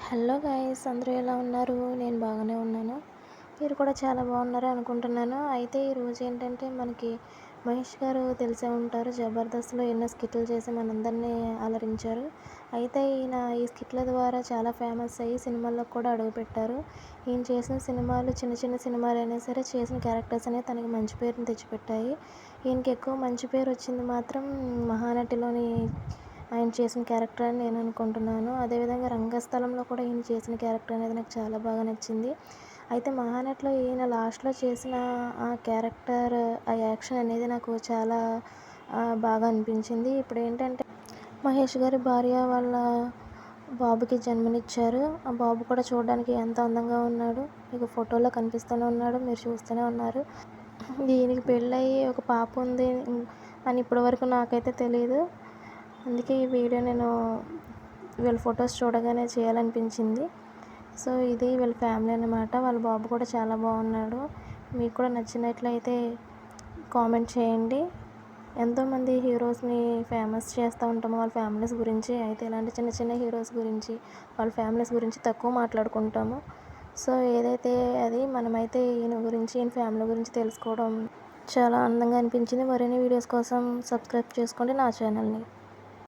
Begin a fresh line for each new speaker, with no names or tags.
Hello guys, అందరూ ఎలా ఉన్నారు? నేను బాగానే ఉన్నాను. మీరు కూడా చాలా బాగున్నారు అనుకుంటున్నాను. అయితే ఈరోజు ఏంటంటే మనకి మహేష్ గారు తెలిసే ఉంటారు. జబర్దస్త్లో ఎన్నో స్కిట్లు చేసి మనందరినీ అలరించారు. అయితే ఈయన ఈ స్కిట్ల ద్వారా చాలా ఫేమస్ అయ్యి సినిమాల్లో కూడా అడుగుపెట్టారు. ఈయన చేసిన సినిమాలు చిన్న చిన్న సినిమాలు అయినా సరే చేసిన క్యారెక్టర్స్ అనేవి తనకి మంచి పేరుని తెచ్చిపెట్టాయి. ఈయనకి ఎక్కువ మంచి పేరు వచ్చింది మాత్రం మహానటిలోని ఆయన చేసిన క్యారెక్టర్ అని నేను అనుకుంటున్నాను. అదేవిధంగా రంగస్థలంలో కూడా ఈయన చేసిన క్యారెక్టర్ అనేది నాకు చాలా బాగా నచ్చింది. అయితే మహానటిలో ఈయన లాస్ట్లో చేసిన ఆ క్యారెక్టర్, ఆ యాక్షన్ అనేది నాకు చాలా బాగా అనిపించింది. ఇప్పుడు ఏంటంటే మహేష్ గారి భార్య వాళ్ళ బాబుకి జన్మనిచ్చారు. ఆ బాబు కూడా చూడడానికి ఎంత అందంగా ఉన్నాడు. మీకు ఫోటోలో కనిపిస్తూనే ఉన్నాడు, మీరు చూస్తూనే ఉన్నారు. దీనికి పెళ్ళయి ఒక పాప ఉంది అని ఇప్పటివరకు నాకైతే తెలియదు. అందుకే ఈ వీడియో నేను వీళ్ళ ఫొటోస్ చూడగానే చేయాలనిపించింది. సో ఇది వీళ్ళ ఫ్యామిలీ అన్నమాట. వాళ్ళ బాబు కూడా చాలా బాగున్నాడు. మీకు కూడా నచ్చినట్లయితే కామెంట్ చేయండి. ఎంతోమంది హీరోస్ని ఫేమస్ చేస్తూ ఉంటాము వాళ్ళ ఫ్యామిలీస్ గురించి. అయితే ఇలాంటి చిన్న చిన్న హీరోస్ గురించి, వాళ్ళ ఫ్యామిలీస్ గురించి తక్కువ మాట్లాడుకుంటాము. సో ఏదైతే అది మనమైతే ఈయన గురించి, ఈయన ఫ్యామిలీ గురించి తెలుసుకోవడం చాలా ఆనందంగా అనిపించింది. మరిన్ని వీడియోస్ కోసం సబ్స్క్రైబ్ చేసుకోండి నా ఛానల్ని.